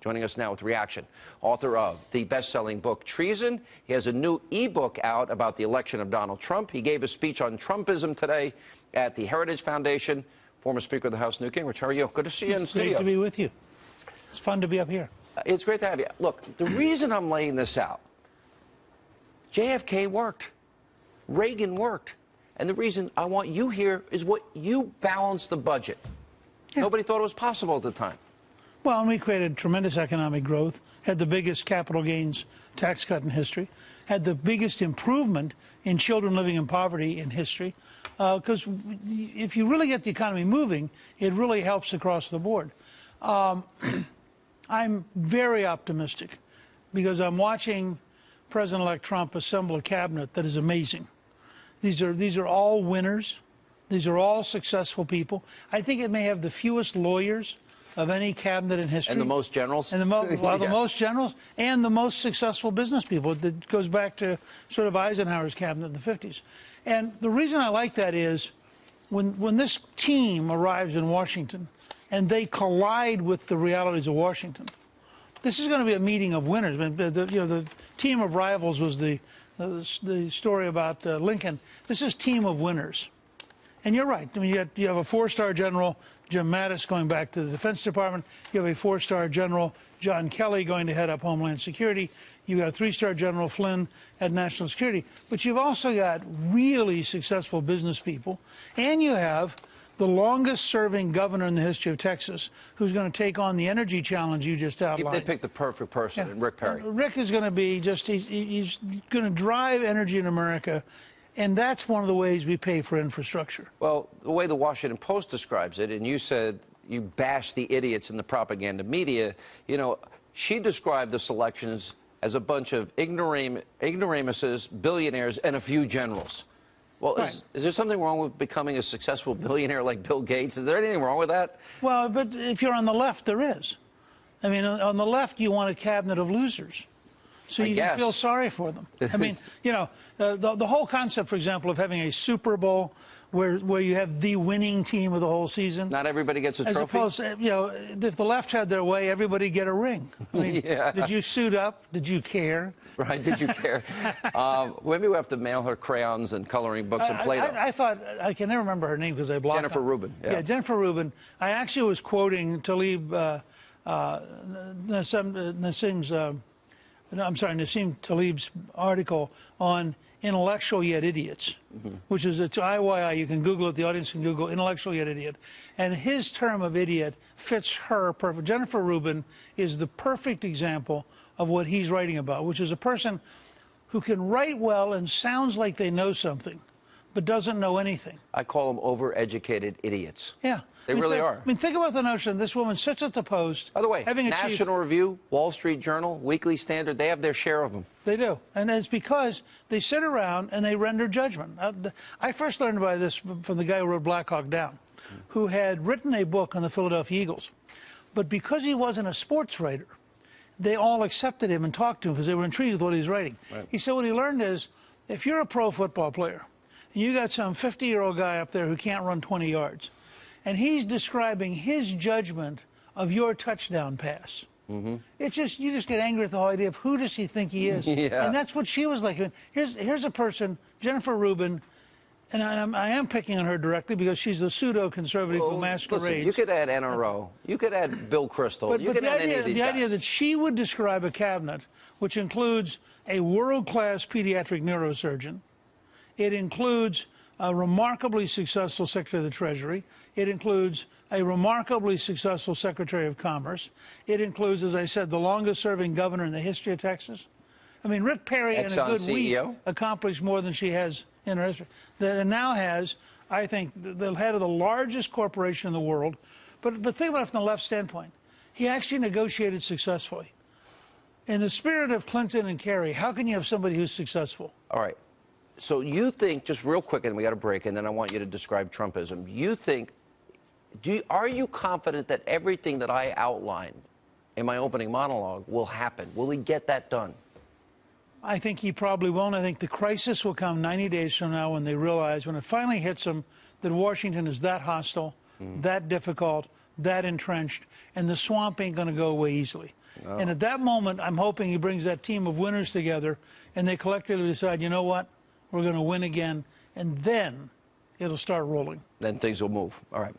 Joining us now with reaction, author of the best-selling book Treason. He has a new e-book out about the election of Donald Trump. He gave a speech on Trumpism today at the Heritage Foundation. Former Speaker of the House, Newt Gingrich. How are you? Good to see you in the studio. It's great to be with you. It's fun to be up here. It's great to have you. Look, the reason I'm laying this out, JFK worked. Reagan worked. And the reason I want you here is what you balanced the budget. Yeah. Nobody thought it was possible at the time. Well, and we created tremendous economic growth, had the biggest capital gains tax cut in history, had the biggest improvement in children living in poverty in history, because if you really get the economy moving, it really helps across the board. I'm very optimistic because I'm watching President-elect Trump assemble a cabinet that is amazing. These are all winners. These are all successful people. I think it may have the fewest lawyers of any cabinet in history. And the most generals? And the most generals and the most successful business people. That goes back to sort of Eisenhower's cabinet in the 50s. And the reason I like that is when this team arrives in Washington and they collide with the realities of Washington, this is going to be a meeting of winners. The team of rivals was the story about Lincoln. This is team of winners. And you're right. I mean, you have a four-star general, Jim Mattis, going back to the Defense Department. You have a four-star general, John Kelly, going to head up Homeland Security. You've got a three-star General Flynn at National Security. But you've also got really successful business people. And you have the longest-serving governor in the history of Texas, who's going to take on the energy challenge you just outlined. They picked the perfect person, in Rick Perry. Rick is going to be he's going to drive energy in America. And that's one of the ways we pay for infrastructure. Well, the way the Washington Post describes it, and you said you bash the idiots in the propaganda media, you know, she described this election as a bunch of ignoramuses, billionaires, and a few generals. Well, right. Is there something wrong with becoming a successful billionaire like Bill Gates? Is there anything wrong with that? Well, but if you're on the left, there is. I mean, on the left, you want a cabinet of losers. So you can feel sorry for them. I mean, you know, the whole concept, for example, of having a Super Bowl where you have the winning team of the whole season. Not everybody gets a trophy. As opposed to, you know, if the left had their way, everybody get a ring. I mean, yeah. Did you suit up? Did you care? Right, did you care? Maybe we have to mail her crayons and coloring books and Play-Doh. I thought, I can never remember her name because I blocked Jennifer Rubin. Yeah, Jennifer Rubin. I actually was quoting Nassim Taleb's article on intellectual yet idiots, which is it's IYI. You can Google it. The audience can Google intellectual yet idiot. And his term of idiot fits her perfect. Jennifer Rubin is the perfect example of what he's writing about, which is a person who can write well and sounds like they know something, but doesn't know anything. I call them overeducated idiots. Yeah. They really are. I mean, think about the notion this woman sits at the Post. By the way, National Review, Wall Street Journal, Weekly Standard, they have their share of them. They do. And it's because they sit around and they render judgment. I first learned about this from the guy who wrote Black Hawk Down, who had written a book on the Philadelphia Eagles. But because he wasn't a sports writer, they all accepted him and talked to him because they were intrigued with what he was writing. Right. He said what he learned is, if you're a pro football player, and you got some 50-year-old guy up there who can't run 20 yards, and he's describing his judgment of your touchdown pass. It's just, you just get angry at the whole idea of who does he think he is. Yeah. And that's what she was like. Here's a person, Jennifer Rubin, and I am picking on her directly because she's a pseudo-conservative who masquerades. Listen, you could add NRO. You could add Bill Kristol. You could add any of these guys. The idea that she would describe a cabinet which includes a world-class pediatric neurosurgeon, it includes a remarkably successful Secretary of the Treasury. It includes a remarkably successful Secretary of Commerce. It includes, as I said, the longest-serving governor in the history of Texas. I mean, Rick Perry in a good week accomplished more than she has in her history. That now has, I think, the head of the largest corporation in the world. But think about it from the left standpoint. He actually negotiated successfully. In the spirit of Clinton and Kerry, how can you have somebody who's successful? All right. So you think, just real quick, and we got to break, and then I want you to describe Trumpism. You think, are you confident that everything that I outlined in my opening monologue will happen? Will he get that done? I think he probably won't. I think the crisis will come 90 days from now when they realize, when it finally hits them, that Washington is that hostile, that difficult, that entrenched, and the swamp ain't going to go away easily. No. And at that moment, I'm hoping he brings that team of winners together, and they collectively decide, you know what, we're going to win again, and then it'll start rolling. Then things will move. All right.